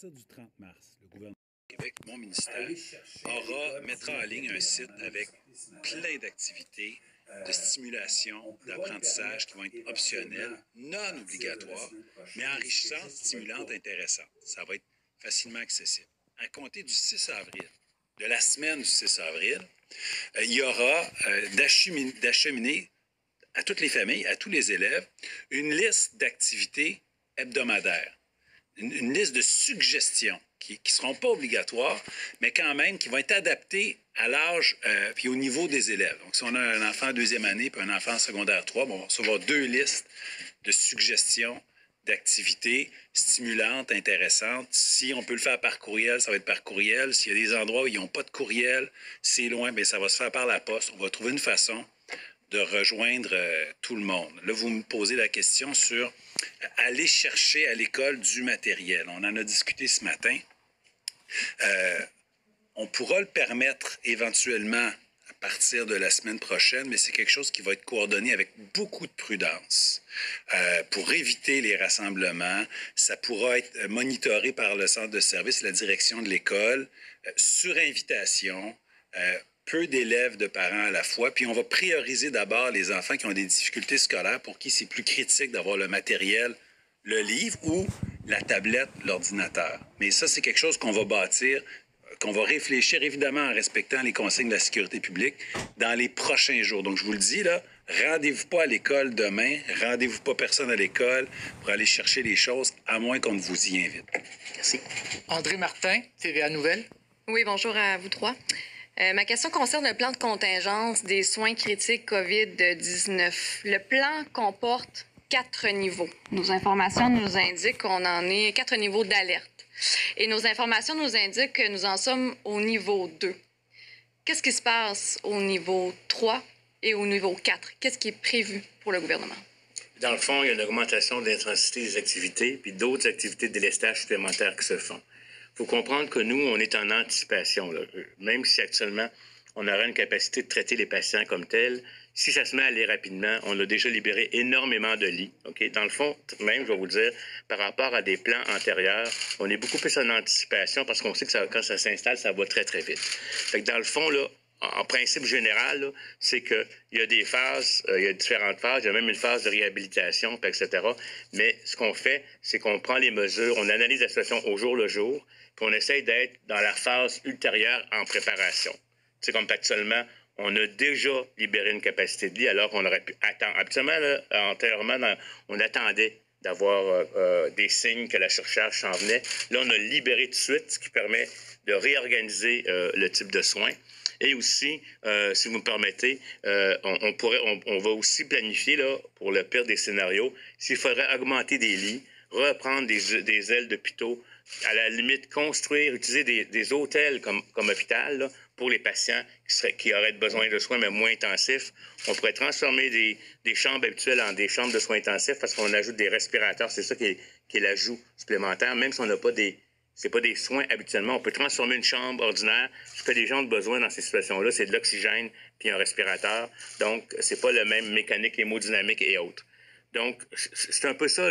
partir du 30 mars, le gouvernement du Québec, mon ministère, mettra en ligne un site avec plein d'activités de stimulation, d'apprentissage qui vont être optionnelles, non obligatoires, mais enrichissantes, stimulantes, intéressantes. Ça va être facilement accessible. À compter du 6 avril, de la semaine du 6 avril, il y aura d'acheminer à toutes les familles, à tous les élèves, une liste d'activités hebdomadaires, une liste de suggestions qui ne seront pas obligatoires, mais quand même qui vont être adaptées à l'âge puis au niveau des élèves. Donc, si on a un enfant en deuxième année puis un enfant en secondaire 3, bon, on va recevoir 2 listes de suggestions d'activités stimulantes, intéressantes. Si on peut le faire par courriel, ça va être par courriel. S'il y a des endroits où ils n'ont pas de courriel, c'est loin, bien, ça va se faire par la poste. On va trouver une façon de rejoindre tout le monde. Là, vous me posez la question sur aller chercher à l'école du matériel. On en a discuté ce matin. On pourra le permettre éventuellement à partir de la semaine prochaine, mais c'est quelque chose qui va être coordonné avec beaucoup de prudence pour éviter les rassemblements. Ça pourra être monitoré par le centre de service, la direction de l'école, sur invitation, peu d'élèves de parents à la fois. Puis on va prioriser d'abord les enfants qui ont des difficultés scolaires pour qui c'est plus critique d'avoir le matériel, le livre ou la tablette, l'ordinateur. Mais ça, c'est quelque chose qu'on va bâtir, qu'on va réfléchir évidemment en respectant les consignes de la sécurité publique dans les prochains jours. Donc, je vous le dis, là, rendez-vous pas à l'école demain, rendez-vous pas personne à l'école pour aller chercher les choses, à moins qu'on ne vous y invite. Merci. André Martin, TVA Nouvelles. Oui, bonjour à vous trois. Ma question concerne le plan de contingence des soins critiques COVID-19. Le plan comporte 4 niveaux. Nos informations nous indiquent qu'on en est 4 niveaux d'alerte. Et nos informations nous indiquent que nous en sommes au niveau 2. Qu'est-ce qui se passe au niveau 3 et au niveau 4? Qu'est-ce qui est prévu pour le gouvernement? Dans le fond, il y a une augmentation de l'intensité des activités, puis d'autres activités de délestage supplémentaires qui se font. Il faut comprendre que nous, on est en anticipation. Là. Même si actuellement, on aura une capacité de traiter les patients comme tels, si ça se met à aller rapidement, on a déjà libéré énormément de lits. Okay? Dans le fond, même, je vais vous dire, par rapport à des plans antérieurs, on est beaucoup plus en anticipation parce qu'on sait que quand ça s'installe, ça va très, très vite. Fait que dans le fond, là, en principe général, là, c'est qu'il y a des phases, il y a différentes phases, il y a même une phase de réhabilitation, etc. Mais ce qu'on fait, c'est qu'on prend les mesures, on analyse la situation au jour le jour, puis on essaye d'être dans la phase ultérieure en préparation. C'est comme actuellement, on a déjà libéré une capacité de lit alors qu'on aurait pu attendre. Habituellement, là, antérieurement, on attendait d'avoir des signes que la surcharge s'en venait. Là, on a libéré tout de suite, ce qui permet de réorganiser le type de soins. Et aussi, si vous me permettez, on va aussi planifier, là, pour le pire des scénarios, s'il faudrait augmenter des lits, reprendre des ailes d'hôpitaux, à la limite, construire, utiliser des hôtels comme hôpital, là, pour les patients qui auraient besoin de soins, mais moins intensifs. On pourrait transformer des chambres habituelles en des chambres de soins intensifs parce qu'on ajoute des respirateurs. C'est ça qui est l'ajout supplémentaire, même si on n'a pas c'est pas des soins habituellement. On peut transformer une chambre ordinaire. Ce que les gens ont besoin dans ces situations-là, c'est de l'oxygène puis un respirateur. Donc, c'est pas le même mécanique, hémodynamique et autres. Donc, c'est un peu ça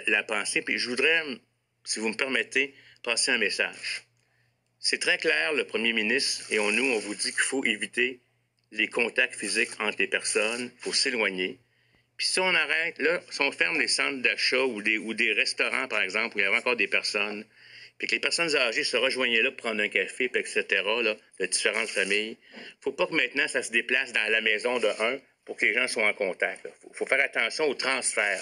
la pensée. Puis je voudrais, si vous me permettez, passer un message. C'est très clair, le premier ministre et on vous dit qu'il faut éviter les contacts physiques entre les personnes, il faut s'éloigner. Puis si on arrête, là, si on ferme les centres d'achat ou des restaurants, par exemple, où il y avait encore des personnes, puis que les personnes âgées se rejoignaient là pour prendre un café, puis etc., là, de différentes familles, il ne faut pas que maintenant ça se déplace dans la maison de un pour que les gens soient en contact. Il faut faire attention au transfert.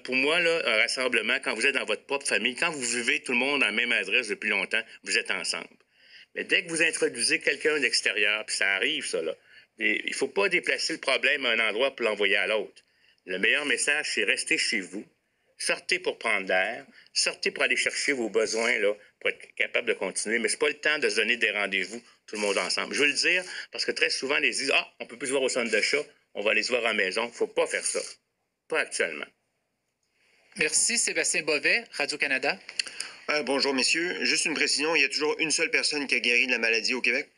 Pour moi, là, un rassemblement, quand vous êtes dans votre propre famille, quand vous vivez tout le monde à la même adresse depuis longtemps, vous êtes ensemble. Mais dès que vous introduisez quelqu'un d'extérieur, puis ça arrive, ça, là, il ne faut pas déplacer le problème à un endroit pour l'envoyer à l'autre. Le meilleur message, c'est rester chez vous. Sortez pour prendre l'air. Sortez pour aller chercher vos besoins là, pour être capable de continuer. Mais ce n'est pas le temps de se donner des rendez-vous, tout le monde ensemble. Je veux le dire parce que très souvent, les gens disent « Ah, on ne peut plus se voir au centre d'achat, on va aller se voir à la maison. » Il ne faut pas faire ça. Pas actuellement. Merci. Sébastien Bovet, Radio-Canada. Bonjour, messieurs. Juste une précision, il y a toujours une seule personne qui a guéri de la maladie au Québec?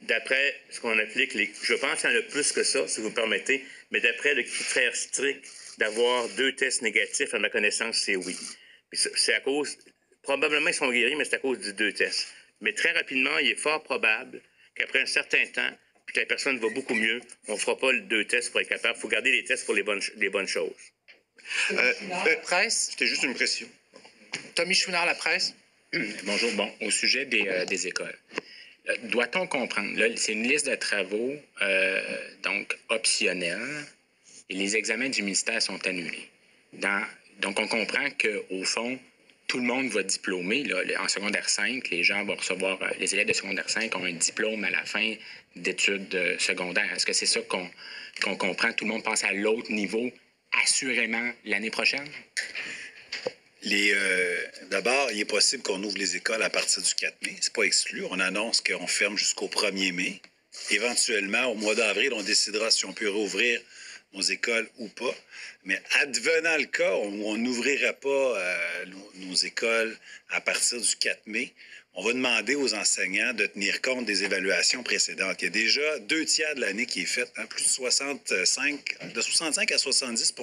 D'après ce qu'on applique, je pense qu'il y en a plus que ça, si vous me permettez, mais d'après le critère strict d'avoir 2 tests négatifs, à ma connaissance, c'est oui. Puis c'est à cause, probablement ils sont guéris, mais c'est à cause des 2 tests. Mais très rapidement, il est fort probable qu'après un certain temps, puis que la personne va beaucoup mieux, on ne fera pas les 2 tests pour être capable. Il faut garder les tests pour les bonnes choses. Presse, C'était juste une précision. Tommy Chouinard, la presse. Bonjour. Bon, au sujet des écoles. Doit-on comprendre, là, c'est une liste de travaux donc optionnels et les examens du ministère sont annulés. Donc, on comprend qu'au fond, tout le monde va diplômer. Là, en secondaire 5, les gens vont recevoir, les élèves de secondaire 5 ont un diplôme à la fin d'études secondaires. Est-ce que c'est ça qu'on comprend? Tout le monde passe à l'autre niveau, assurément, l'année prochaine? D'abord, il est possible qu'on ouvre les écoles à partir du 4 mai. C'est pas exclu. On annonce qu'on ferme jusqu'au 1er mai. Éventuellement, au mois d'avril, on décidera si on peut rouvrir nos écoles ou pas. Mais advenant le cas où on n'ouvrirait pas nos écoles à partir du 4 mai, on va demander aux enseignants de tenir compte des évaluations précédentes. Il y a déjà 2 tiers de l'année qui est faite, hein, plus de 65 à 70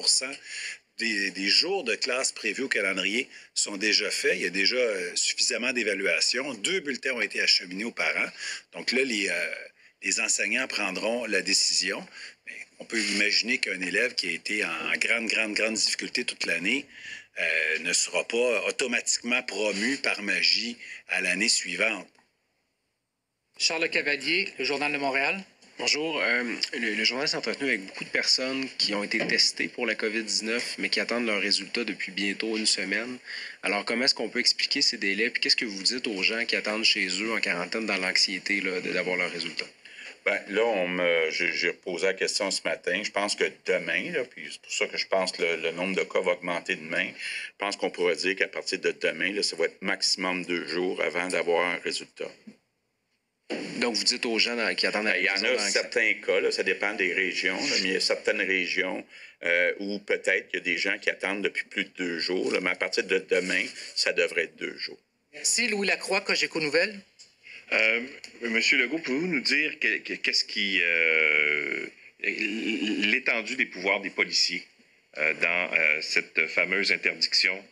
des jours de classe prévus au calendrier sont déjà faits. Il y a déjà suffisamment d'évaluations. 2 bulletins ont été acheminés aux parents. Donc là, les enseignants prendront la décision. Mais on peut imaginer qu'un élève qui a été en grande difficulté toute l'année ne sera pas automatiquement promu par magie à l'année suivante. Charles Cavalier, le Journal de Montréal. Bonjour. Le journal s'est entretenu avec beaucoup de personnes qui ont été testées pour la COVID-19, mais qui attendent leurs résultats depuis bientôt une semaine. Alors, comment est-ce qu'on peut expliquer ces délais? Puis qu'est-ce que vous dites aux gens qui attendent chez eux en quarantaine dans l'anxiété d'avoir leurs résultats? Bien, là, j'ai reposé la question ce matin. Je pense que demain, là, puis c'est pour ça que je pense que le nombre de cas va augmenter demain, je pense qu'on pourrait dire qu'à partir de demain, là, ça va être maximum 2 jours avant d'avoir un résultat. Donc, vous dites aux gens qui attendent la Il y en a certains cas, là, ça dépend des régions, là, mais il y a certaines régions où peut-être il y a des gens qui attendent depuis plus de 2 jours, là, mais à partir de demain, ça devrait être 2 jours. Merci. Louis Lacroix, Cogeco Nouvelles. Monsieur Legault, pouvez-vous nous dire qu'est-ce qui l'étendue des pouvoirs des policiers dans cette fameuse interdiction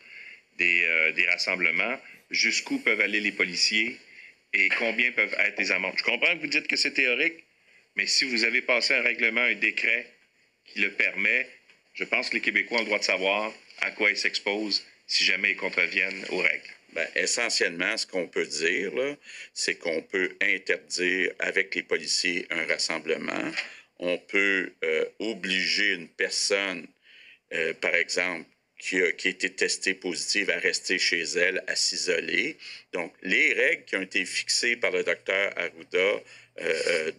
des rassemblements? Jusqu'où peuvent aller les policiers et combien peuvent être les amendes? Je comprends que vous dites que c'est théorique, mais si vous avez passé un règlement, un décret qui le permet, je pense que les Québécois ont le droit de savoir à quoi ils s'exposent si jamais ils contreviennent aux règles. Bien, essentiellement, ce qu'on peut dire, là, c'est qu'on peut interdire avec les policiers un rassemblement. On peut obliger une personne, par exemple, qui a été testée positive à rester chez elle, à s'isoler. Donc, les règles qui ont été fixées par le docteur Arruda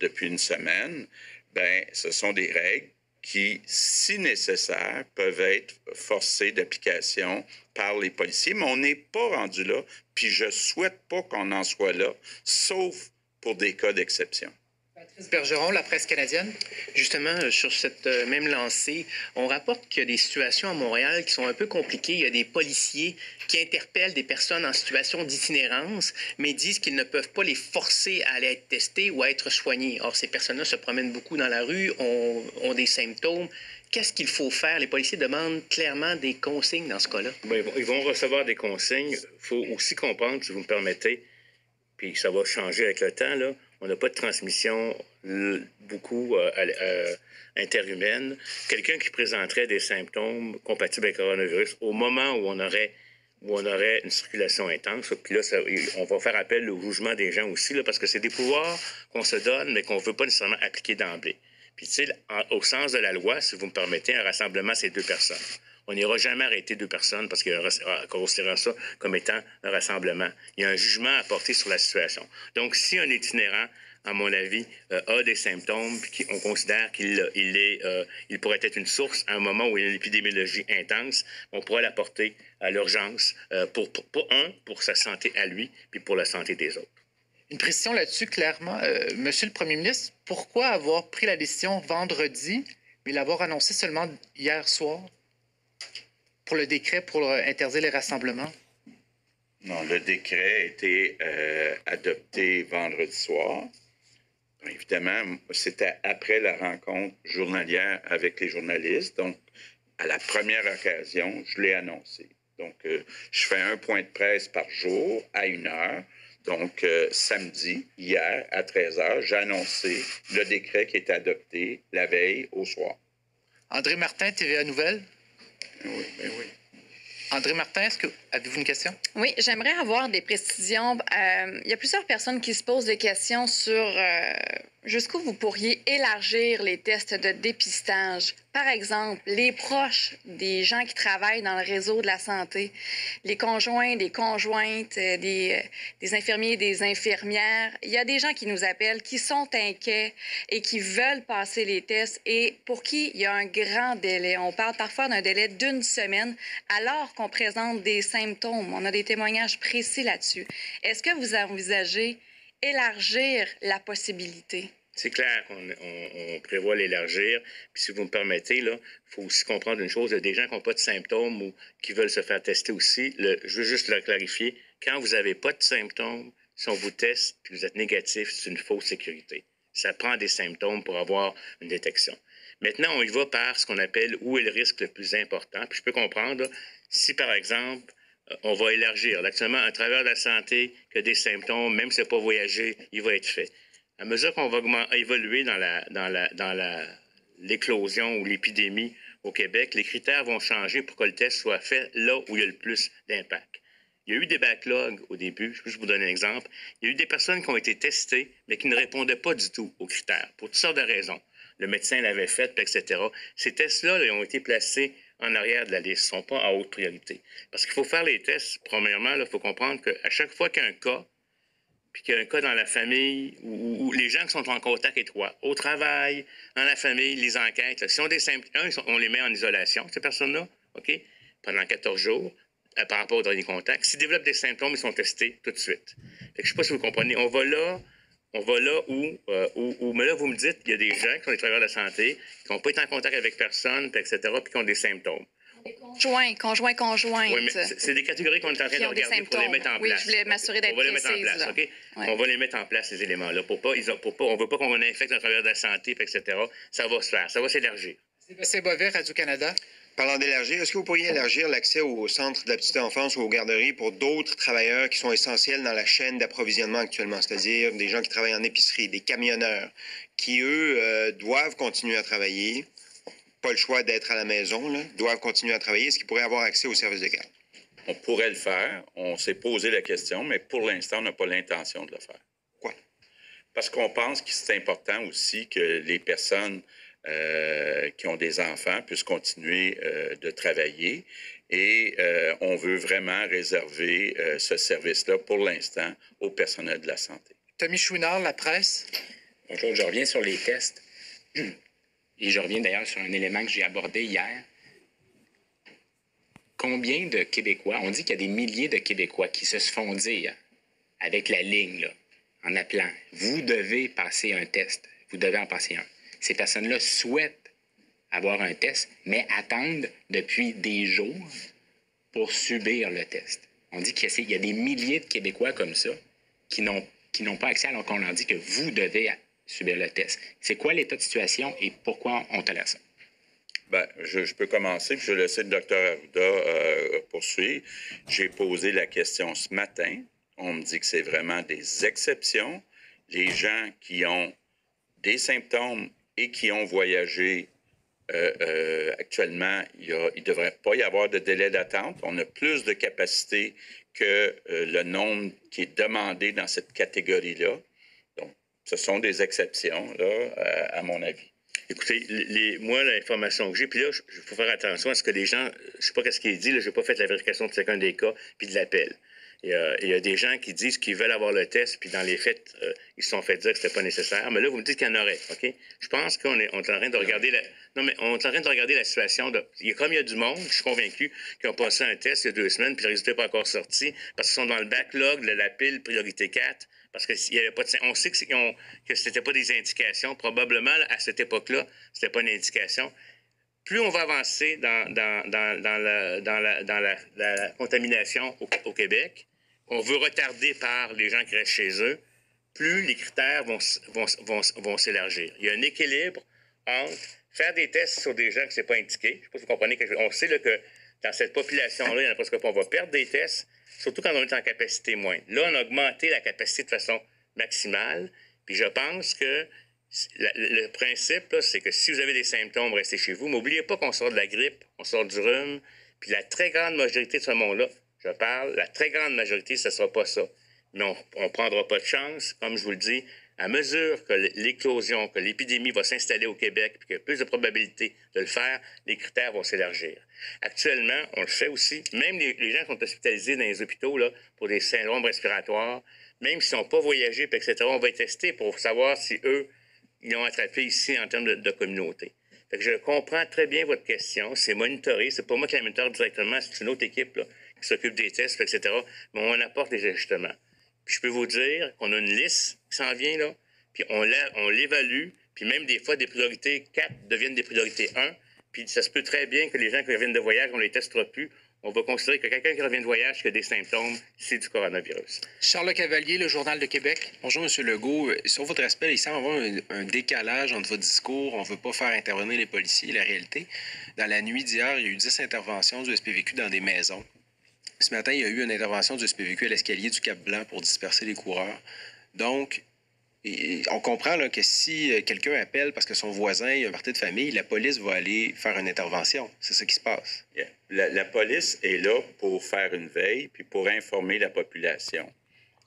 depuis une semaine, bien, ce sont des règles qui, si nécessaire, peuvent être forcées d'application par les policiers, mais on n'est pas rendu là, puis je souhaite pas qu'on en soit là, sauf pour des cas d'exception. Patrice Bergeron, la presse canadienne. Justement, sur cette même lancée, on rapporte qu'il y a des situations à Montréal qui sont un peu compliquées. Il y a des policiers qui interpellent des personnes en situation d'itinérance, mais disent qu'ils ne peuvent pas les forcer à aller être testés ou à être soignés. Or, ces personnes-là se promènent beaucoup dans la rue, ont des symptômes. Qu'est-ce qu'il faut faire? Les policiers demandent clairement des consignes dans ce cas-là. Bien, ils vont recevoir des consignes. Il faut aussi comprendre, si vous me permettez, puis ça va changer avec le temps, là. On n'a pas de transmission beaucoup interhumaine. Quelqu'un qui présenterait des symptômes compatibles avec le coronavirus, au moment où on aurait une circulation intense, puis là, on va faire appel au jugement des gens aussi, là, parce que c'est des pouvoirs qu'on se donne, mais qu'on ne veut pas nécessairement appliquer d'emblée. Puis, tu sais, au sens de la loi, si vous me permettez, un rassemblement, c'est 2 personnes. On n'ira jamais arrêter 2 personnes parce qu'on considère ça comme étant un rassemblement. Il y a un jugement à porter sur la situation. Donc, si un itinérant, à mon avis, a des symptômes puis on considère qu'il pourrait être une source à un moment où il y a une épidémiologie intense, on pourrait l'apporter à l'urgence pour sa santé à lui puis pour la santé des autres. Une précision là-dessus, clairement. Monsieur le Premier ministre, pourquoi avoir pris la décision vendredi, mais l'avoir annoncé seulement hier soir pour le décret pour interdire les rassemblements? Non, le décret a été adopté vendredi soir. Évidemment, c'était après la rencontre journalière avec les journalistes. Donc, à la première occasion, je l'ai annoncé. Donc, je fais un point de presse par jour à 1h. Donc, samedi, hier, à 13h, j'ai annoncé le décret qui était adopté la veille au soir. André Martin, TVA Nouvelles. Oui, ben oui. André Martin, avez-vous une question? Oui, j'aimerais avoir des précisions. Il y a plusieurs personnes qui se posent des questions sur jusqu'où vous pourriez élargir les tests de dépistage. Par exemple, les proches des gens qui travaillent dans le réseau de la santé, les conjoints, des conjointes, des infirmiers, des infirmières. Il y a des gens qui nous appellent, qui sont inquiets et qui veulent passer les tests et pour qui il y a un grand délai. On parle parfois d'un délai d'1 semaine alors qu'on présente des symptômes. On a des témoignages précis là-dessus. Est-ce que vous envisagez élargir la possibilité? C'est clair qu'on prévoit l'élargir. Puis si vous me permettez, il faut aussi comprendre une chose. Il y a des gens qui n'ont pas de symptômes ou qui veulent se faire tester aussi. Je veux juste le clarifier. Quand vous n'avez pas de symptômes, si on vous teste et vous êtes négatif, c'est une fausse sécurité. Ça prend des symptômes pour avoir une détection. Maintenant, on y va par ce qu'on appelle où est le risque le plus important. Puis je peux comprendre, si par exemple, on va élargir. Actuellement, un travailleur de la santé qui a des symptômes, même s'il n'a pas voyagé, il va être fait. À mesure qu'on va évoluer dans l'éclosion ou l'épidémie au Québec, les critères vont changer pour que le test soit fait là où il y a le plus d'impact. Il y a eu des backlogs au début. Je peux vous donner un exemple. Il y a eu des personnes qui ont été testées, mais qui ne répondaient pas du tout aux critères, pour toutes sortes de raisons. Le médecin l'avait fait, etc. Ces tests-là ils ont été placés en arrière de la liste, ne sont pas à haute priorité. Parce qu'il faut faire les tests, premièrement, il faut comprendre qu'à chaque fois qu'il y a un cas, puis qu'il y a un cas dans la famille, ou les gens qui sont en contact étroit, au travail, dans la famille, les enquêtes, là, si on a des symptômes, on les met en isolation, ces personnes-là, OK, pendant 14 jours, par rapport aux derniers contacts. S'ils développent des symptômes, ils sont testés tout de suite. Fait que je ne sais pas si vous comprenez. On va là où mais là, vous me dites qu'il y a des gens qui sont des travailleurs de la santé, qui n'ont pas été en contact avec personne, puis etc., puis qui ont des symptômes. Conjoints. Oui, mais c'est des catégories qu'on est en train de regarder pour les mettre en place. Oui, je voulais m'assurer d'être précise. On va les mettre en place, OK? Ouais. On va les mettre en place, ces éléments-là. On ne veut pas qu'on infecte un travailleur de la santé, etc. Ça va se faire. Ça va s'élargir. Sébastien Boisvert, Radio-Canada. Parlant d'élargir, est-ce que vous pourriez élargir l'accès aux centres de la petite enfance ou aux garderies pour d'autres travailleurs qui sont essentiels dans la chaîne d'approvisionnement actuellement, c'est-à-dire des gens qui travaillent en épicerie, des camionneurs, qui, eux, doivent continuer à travailler, pas le choix d'être à la maison, là, doivent continuer à travailler, est-ce qu'ils pourraient avoir accès aux services de garde? On pourrait le faire. On s'est posé la question, mais pour l'instant, on n'a pas l'intention de le faire. Pourquoi? Parce qu'on pense que c'est important aussi que les personnes qui ont des enfants puissent continuer de travailler. Et on veut vraiment réserver ce service-là, pour l'instant, au personnel de la santé. Tommy Chouinard, La Presse. Bonjour, je reviens sur les tests. Et je reviens d'ailleurs sur un élément que j'ai abordé hier. Combien de Québécois, on dit qu'il y a des milliers de Québécois qui se font dire avec la ligne, là, en appelant, vous devez passer un test, vous devez en passer un. Ces personnes-là souhaitent avoir un test, mais attendent depuis des jours pour subir le test. On dit qu'il y a des milliers de Québécois comme ça qui n'ont pas accès alors qu'on leur dit que vous devez subir le test. C'est quoi l'état de situation et pourquoi on tolère ça? Bien, je peux commencer, puis je vais laisser le docteur Arruda poursuivre. J'ai posé la question ce matin. On me dit que c'est vraiment des exceptions. Les gens qui ont des symptômes et qui ont voyagé actuellement, il ne devrait pas y avoir de délai d'attente. On a plus de capacité que le nombre qui est demandé dans cette catégorie-là. Donc, ce sont des exceptions, là, à mon avis. Écoutez, moi, l'information que j'ai, puis là, il faut faire attention à ce que les gens, je ne sais pas ce qui est dit, je n'ai pas fait la vérification de chacun des cas, puis de l'appel. Il y a des gens qui disent qu'ils veulent avoir le test, puis dans les faits, ils se sont fait dire que c'était pas nécessaire. Mais là, vous me dites qu'il y en aurait, OK? Je pense qu'on est en train de regarder on est en train de regarder la situation. Il y a du monde, je suis convaincu, qui ont passé un test il y a 2 semaines, puis le résultat n'est pas encore sorti, parce qu'ils sont dans le backlog de la pile priorité 4, parce qu'il y avait pas de... On sait que c'était pas des indications. Probablement, à cette époque-là, c'était pas une indication. Plus on va avancer dans la contamination au Québec, on veut retarder par les gens qui restent chez eux, plus les critères vont s'élargir. Il y a un équilibre entre faire des tests sur des gens que ce n'est pas indiqué. Je ne sais pas si vous comprenez. On sait là, que dans cette population-là, il y en a presque pas. On va perdre des tests, surtout quand on est en capacité moindre. Là, on a augmenté la capacité de façon maximale. Puis je pense que le principe, là, c'est que si vous avez des symptômes, restez chez vous. Mais n'oubliez pas qu'on sort de la grippe, on sort du rhume. Puis la très grande majorité de ce monde-là, je parle, la très grande majorité, ce ne sera pas ça. Mais on ne prendra pas de chance, comme je vous le dis. À mesure que l'éclosion, que l'épidémie va s'installer au Québec, puis qu'il y a plus de probabilité de le faire, les critères vont s'élargir. Actuellement, on le fait aussi. Même les gens qui sont hospitalisés dans les hôpitaux là, pour des syndromes respiratoires, même s'ils n'ont pas voyagé, puis etc., on va les tester pour savoir si eux, ils l'ont attrapé ici en termes de communauté. Fait que je comprends très bien votre question. C'est monitoré. C'est pas moi qui la monitore directement, c'est une autre équipe là, qui s'occupe des tests, etc. Mais on apporte des ajustements. Puis je peux vous dire qu'on a une liste qui s'en vient, là, puis on l'évalue, puis même des fois, des priorités 4 deviennent des priorités 1, puis ça se peut très bien que les gens qui reviennent de voyage, on les testera plus. On va considérer que quelqu'un qui revient de voyage, qui a des symptômes, c'est du coronavirus. Charles Cavalier, le Journal de Québec. Bonjour, M. Legault. Sur votre aspect, il semble avoir un décalage entre votre discours. On ne veut pas faire intervenir les policiers et la réalité. Dans la nuit d'hier, il y a eu 10 interventions du SPVQ dans des maisons. Ce matin, il y a eu une intervention du SPVQ à l'escalier du Cap-Blanc pour disperser les coureurs. Donc, on comprend là, que si quelqu'un appelle parce que son voisin a un party de famille, la police va aller faire une intervention. C'est ça qui se passe. Yeah. La police est là pour faire une veille puis pour informer la population.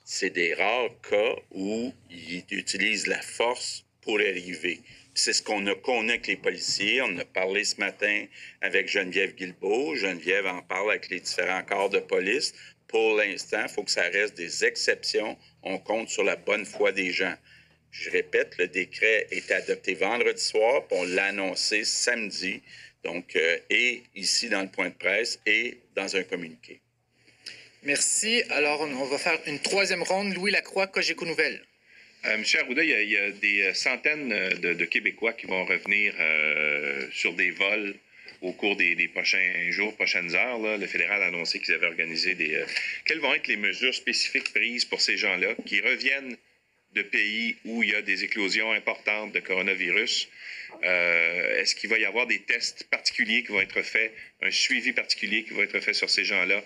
C'est des rares cas où ils utilisent la force pour arriver. C'est ce qu'on a avec les policiers. On a parlé ce matin avec Geneviève Guilbeault. Geneviève en parle avec les différents corps de police. Pour l'instant, il faut que ça reste des exceptions. On compte sur la bonne foi des gens. Je répète, le décret est adopté vendredi soir, puis on l'a annoncé samedi, donc, et ici dans le point de presse et dans un communiqué. Merci. Alors, on va faire une troisième ronde. Louis Lacroix, Cogeco Nouvelles. M. Arruda, il y a des centaines de Québécois qui vont revenir sur des vols au cours des prochains jours, prochaines heures. Là. Le fédéral a annoncé qu'ils avaient organisé des... Quelles vont être les mesures spécifiques prises pour ces gens-là qui reviennent de pays où il y a des éclosions importantes de coronavirus? Est-ce qu'il va y avoir des tests particuliers qui vont être faits, un suivi particulier qui va être fait sur ces gens-là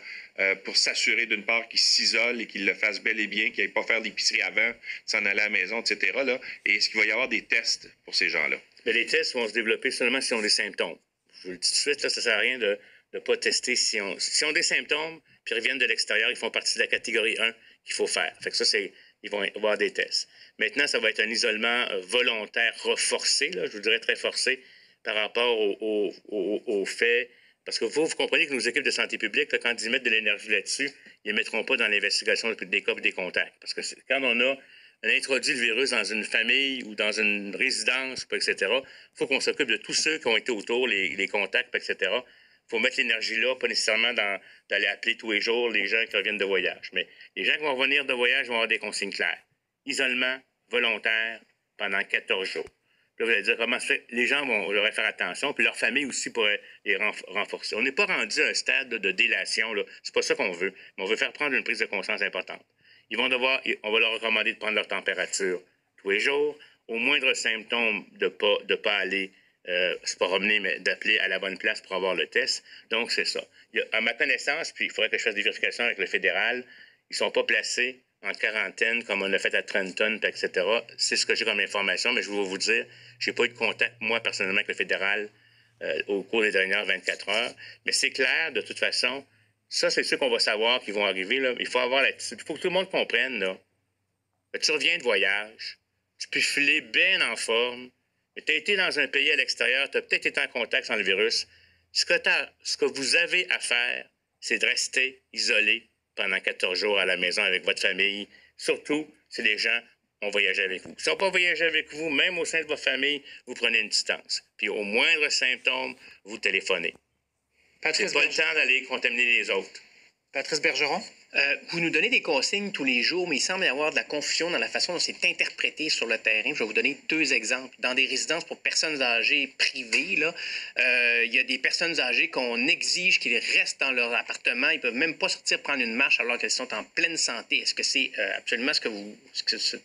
pour s'assurer d'une part qu'ils s'isolent et qu'ils le fassent bel et bien, qu'ils n'aillent pas faire d'épicerie avant, s'en aller à la maison, etc. Là. Et est-ce qu'il va y avoir des tests pour ces gens-là? Mais les tests vont se développer seulement si on a des symptômes. Je vous le dis tout de suite, là, ça ne sert à rien de ne pas tester si on ont des symptômes, puis ils reviennent de l'extérieur, ils font partie de la catégorie 1 qu'il faut faire. Fait que ça, ils vont avoir des tests. Maintenant, ça va être un isolement volontaire reforcé, là, je vous dirais très forcé, par rapport au fait... Parce que vous comprenez que nos équipes de santé publique, là, quand ils mettent de l'énergie là-dessus, ils ne mettront pas dans l'investigation des cas et des contacts. Parce que quand on a introduit le virus dans une famille ou dans une résidence, etc., il faut qu'on s'occupe de tous ceux qui ont été autour, les contacts, etc. Il faut mettre l'énergie là, pas nécessairement d'aller appeler tous les jours les gens qui reviennent de voyage. Mais les gens qui vont revenir de voyage vont avoir des consignes claires. Isolement volontaire pendant 14 jours. Là, vous allez dire comment ça fait. Les gens devraient faire attention, puis leur famille aussi pourrait les renforcer. On n'est pas rendu à un stade de délation, là. C'est pas ça qu'on veut. Mais on veut faire prendre une prise de conscience importante. On va leur recommander de prendre leur température tous les jours. Au moindre symptôme, de pas aller se promener, mais d'appeler à la bonne place pour avoir le test. Donc, c'est ça. À ma connaissance, puis il faudrait que je fasse des vérifications avec le fédéral, ils ne sont pas placés en quarantaine, comme on a fait à Trenton, etc. C'est ce que j'ai comme information, mais je vais vous dire, je n'ai pas eu de contact, moi, personnellement, avec le fédéral au cours des dernières 24 heures. Mais c'est clair, de toute façon, ça, c'est sûr qu'on va savoir qu'ils vont arriver. Là. Il faut avoir l'attitude. Il faut que tout le monde comprenne. Là. Tu reviens de voyage, tu peux filer bien en forme, mais tu as été dans un pays à l'extérieur, tu as peut-être été en contact sans le virus. Ce que vous avez à faire, c'est de rester isolé pendant 14 jours à la maison avec votre famille. Surtout si les gens ont voyagé avec vous. S'ils n'ont pas voyagé avec vous, même au sein de votre famille, vous prenez une distance. Puis au moindre symptôme, vous téléphonez. C'est pas le temps d'aller contaminer les autres. Patrice Bergeron? Vous nous donnez des consignes tous les jours, mais il semble y avoir de la confusion dans la façon dont c'est interprété sur le terrain. Je vais vous donner 2 exemples. Dans des résidences pour personnes âgées privées, là, il y a des personnes âgées qu'on exige qu'ils restent dans leur appartement. Ils ne peuvent même pas sortir prendre une marche alors qu'elles sont en pleine santé. Est-ce que c'est absolument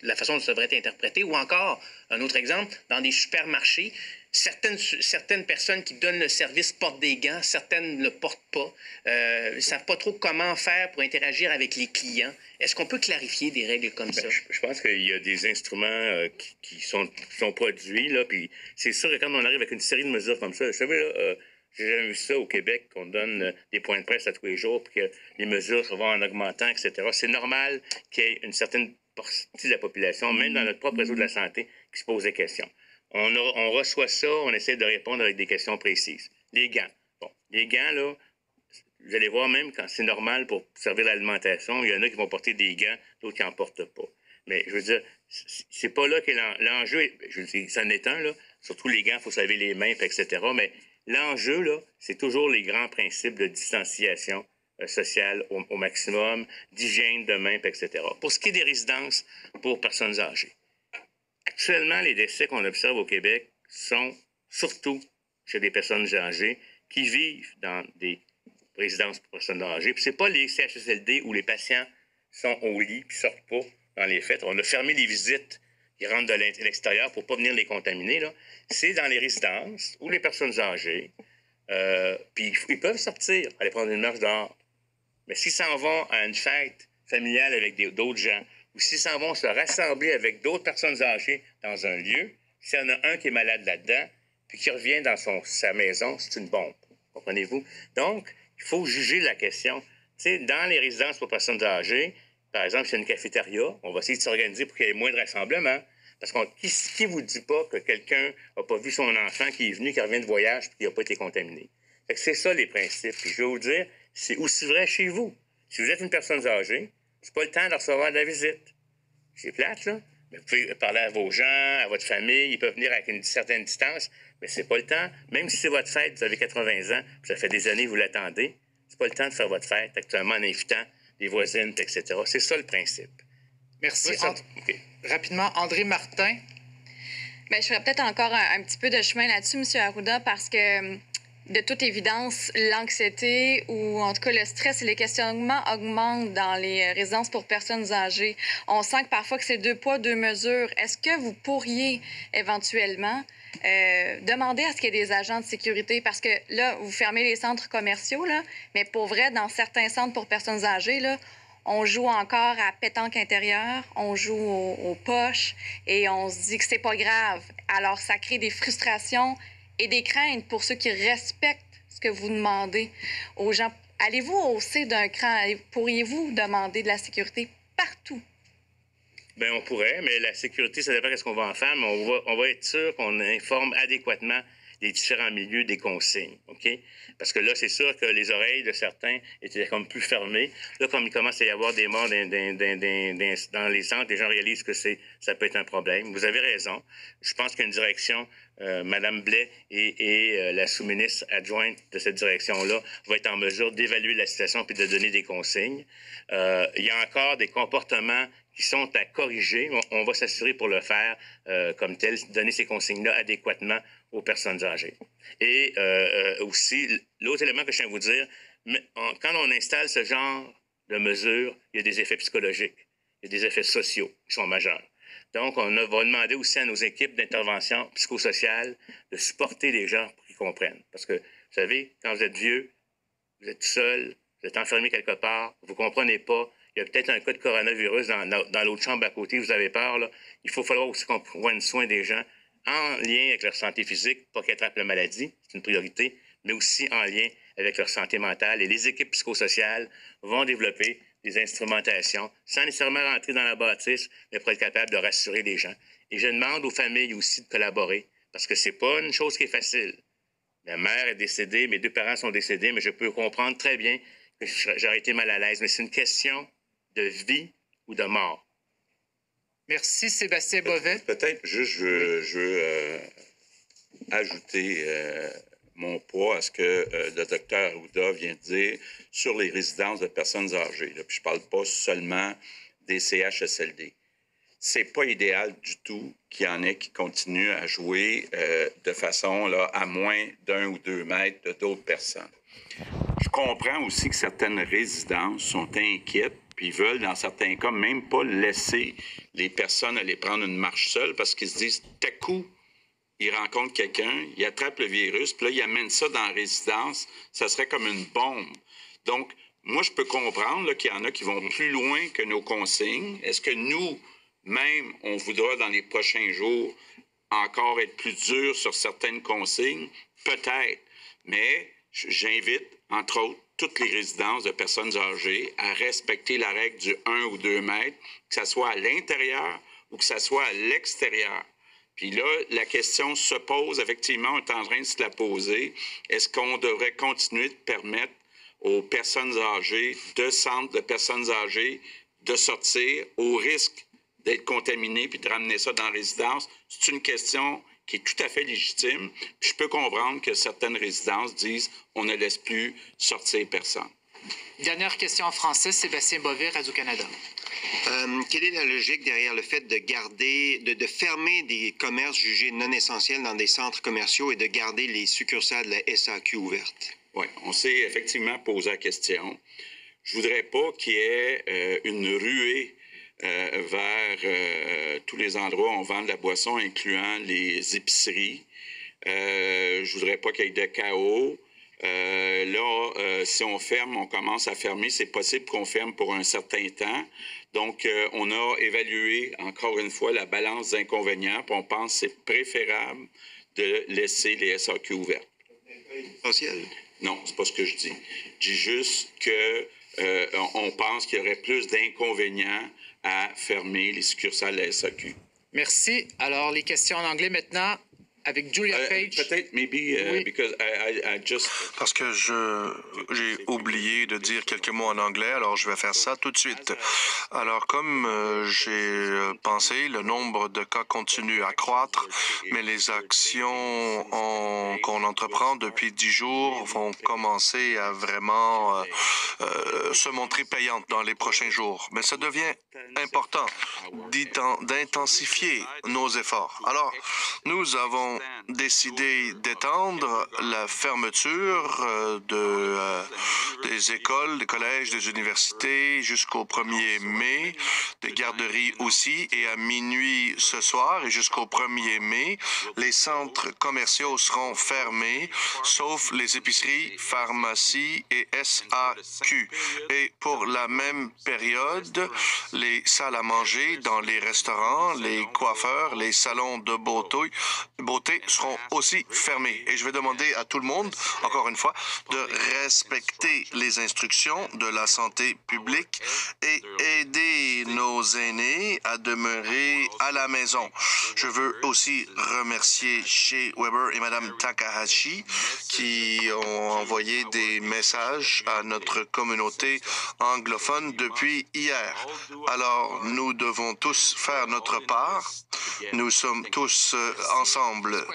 la façon dont ça devrait être interprété? Ou encore, un autre exemple, dans des supermarchés, Certaines personnes qui donnent le service portent des gants, certaines ne le portent pas. Ils ne savent pas trop comment faire pour interagir avec les clients. Est-ce qu'on peut clarifier des règles comme ça? Je pense qu'il y a des instruments qui sont produits, là, puis c'est sûr que quand on arrive avec une série de mesures comme ça, vous savez, là, j'ai jamais vu ça au Québec, qu'on donne des points de presse à tous les jours, puis que les mesures vont en augmentant, etc. C'est normal qu'il y ait une certaine partie de la population, même dans notre propre réseau de la santé, qui se pose des questions. On reçoit ça, on essaie de répondre avec des questions précises. Les gants. Bon, les gants, là, vous allez voir, même quand c'est normal pour servir l'alimentation, il y en a qui vont porter des gants, d'autres qui n'en portent pas. Mais je veux dire, c'est pas là que l'enjeu, je veux dire, ça en est un, là. Surtout les gants, il faut se laver les mains, etc. Mais l'enjeu, là, c'est toujours les grands principes de distanciation sociale au maximum, d'hygiène de mains, etc. Pour ce qui est des résidences pour personnes âgées, actuellement, les décès qu'on observe au Québec sont surtout chez des personnes âgées qui vivent dans des résidences pour personnes âgées. Puis c'est pas les CHSLD où les patients sont au lit puis sortent pas dans les fêtes. On a fermé les visites qui rentrent de l'extérieur pour pas venir les contaminer, là. C'est dans les résidences où les personnes âgées, puis ils peuvent sortir, aller prendre une marche dehors. Mais s'ils s'en vont à une fête familiale avec d'autres gens, ou s'ils s'en vont se rassembler avec d'autres personnes âgées dans un lieu, s'il y en a un qui est malade là-dedans, puis qui revient dans sa maison, c'est une bombe. Comprenez-vous? Donc, il faut juger la question. Tu sais, dans les résidences pour personnes âgées, par exemple, s'il y a une cafétéria, on va essayer de s'organiser pour qu'il y ait moins de rassemblements. Parce qui vous dit pas que quelqu'un n'a pas vu son enfant qui est venu, qui revient de voyage, puis qui n'a pas été contaminé? Fait que c'est ça les principes. Puis je vais vous dire, c'est aussi vrai chez vous. Si vous êtes une personne âgée, c'est pas le temps de recevoir de la visite. C'est plate, là. Mais vous pouvez parler à vos gens, à votre famille, ils peuvent venir avec une certaine distance, mais c'est pas le temps. Même si c'est votre fête, vous avez 80 ans, puis ça fait des années que vous l'attendez, c'est pas le temps de faire votre fête actuellement en invitant les voisines, etc. C'est ça le principe. Merci. Okay. Rapidement, André Martin. Bien, je ferais peut-être encore un petit peu de chemin là-dessus, M. Arruda, parce que, de toute évidence, l'anxiété ou en tout cas le stress et les questionnements augmentent dans les résidences pour personnes âgées. On sent que parfois que c'est 2 poids, 2 mesures. Est-ce que vous pourriez éventuellement demander à ce qu'il y ait des agents de sécurité? Parce que là, vous fermez les centres commerciaux, là, mais pour vrai, dans certains centres pour personnes âgées, là, on joue encore à pétanque intérieure, on joue aux poches et on se dit que c'est pas grave. Alors, ça crée des frustrations et des craintes pour ceux qui respectent ce que vous demandez aux gens. Allez-vous hausser d'un cran? Pourriez-vous demander de la sécurité partout? Bien, on pourrait, mais la sécurité, ça dépend de ce qu'on va en faire, mais on va être sûr qu'on informe adéquatement les différents milieux des consignes, OK? Parce que là, c'est sûr que les oreilles de certains étaient comme plus fermées. Là, comme il commence à y avoir des morts dans les centres, les gens réalisent que ça peut être un problème. Vous avez raison. Je pense qu'une direction, Mme Blais et la sous-ministre adjointe de cette direction-là va être en mesure d'évaluer la situation puis de donner des consignes. Il y a encore des comportements qui sont à corriger. On va s'assurer pour le faire comme tel, donner ces consignes-là adéquatement aux personnes âgées. Et aussi, l'autre élément que je tiens à vous dire, quand on installe ce genre de mesures, il y a des effets psychologiques, il y a des effets sociaux qui sont majeurs. Donc, on va demander aussi à nos équipes d'intervention psychosociale de supporter les gens pour qu'ils comprennent. Parce que, vous savez, quand vous êtes vieux, vous êtes tout seul, vous êtes enfermé quelque part, vous ne comprenez pas, il y a peut-être un cas de coronavirus dans l'autre chambre à côté, vous avez peur, là. Il faut falloir aussi qu'on prenne soin des gens en lien avec leur santé physique, pas qu'ils attrapent la maladie, c'est une priorité, mais aussi en lien avec leur santé mentale. Et les équipes psychosociales vont développer des instrumentations sans nécessairement rentrer dans la bâtisse, mais pour être capable de rassurer les gens. Et je demande aux familles aussi de collaborer, parce que c'est pas une chose qui est facile. Ma mère est décédée, mes 2 parents sont décédés, mais je peux comprendre très bien que j'aurais été mal à l'aise. Mais c'est une question de vie ou de mort. Merci, Sébastien Bovet. Peut-être juste, je veux ajouter mon poids à ce que le docteur Arruda vient de dire sur les résidences de personnes âgées. Là. Puis je ne parle pas seulement des CHSLD. C'est pas idéal du tout qu'il y en ait qui continuent à jouer de façon là, à moins d'1 ou 2 mètres de d'autres personnes. Je comprends aussi que certaines résidences sont inquiètes puis veulent, dans certains cas, même pas laisser les personnes aller prendre une marche seule parce qu'ils se disent, tout à coup, il rencontre quelqu'un, il attrape le virus, puis là, il amène ça dans la résidence, ça serait comme une bombe. Donc, moi, je peux comprendre qu'il y en a qui vont plus loin que nos consignes. Est-ce que nous, même, on voudra dans les prochains jours encore être plus dur sur certaines consignes? Peut-être. Mais j'invite, entre autres, toutes les résidences de personnes âgées à respecter la règle du 1 ou 2 mètres, que ce soit à l'intérieur ou que ce soit à l'extérieur. Puis là, la question se pose, effectivement, on est en train de se la poser. Est-ce qu'on devrait continuer de permettre aux personnes âgées, de centres de personnes âgées, de sortir au risque d'être contaminées puis de ramener ça dans la résidence? C'est une question qui est tout à fait légitime. Puis je peux comprendre que certaines résidences disent on ne laisse plus sortir personne. Dernière question en français, Sébastien Bovet, Radio-Canada. Quelle est la logique derrière le fait de garder, de fermer des commerces jugés non essentiels dans des centres commerciaux et de garder les succursales de la SAQ ouvertes? Oui, on s'est effectivement posé la question. Je voudrais pas qu'il y ait une ruée vers tous les endroits où on vend de la boisson, incluant les épiceries. Je voudrais pas qu'il y ait de chaos. Si on ferme, on commence à fermer. C'est possible qu'on ferme pour un certain temps. Donc, on a évalué, encore une fois, la balance d'inconvénients, puis on pense que c'est préférable de laisser les SAQ ouvertes. Essentiel? Non, c'est pas ce que je dis. Je dis juste que on pense qu'il y aurait plus d'inconvénients à fermer les succursales de la SAQ. Merci. Alors, les questions en anglais maintenant avec Julia Page. Peut-être, maybe, oui. because I just... Parce que j'ai oublié de dire quelques mots en anglais, alors je vais faire ça tout de suite. Alors, comme j'ai pensé, le nombre de cas continue à croître, mais les actions qu'on entreprend depuis 10 jours vont commencer à vraiment se montrer payantes dans les prochains jours. Mais ça devient important d'intensifier nos efforts. Alors, nous avons décidé d'étendre la fermeture des écoles, des collèges, des universités jusqu'au 1er mai, des garderies aussi, et à minuit ce soir et jusqu'au 1er mai, les centres commerciaux seront fermés, sauf les épiceries, pharmacies et SAQ. Et pour la même période, les salles à manger dans les restaurants, les coiffeurs, les salons de beauté seront aussi fermés. Et je vais demander à tout le monde, encore une fois, de respecter les instructions de la santé publique et aider nos aînés à demeurer à la maison. Je veux aussi remercier Shea Weber et Mme Takahashi qui ont envoyé des messages à notre communauté anglophone depuis hier. Alors, nous devons tous faire notre part. Nous sommes tous ensemble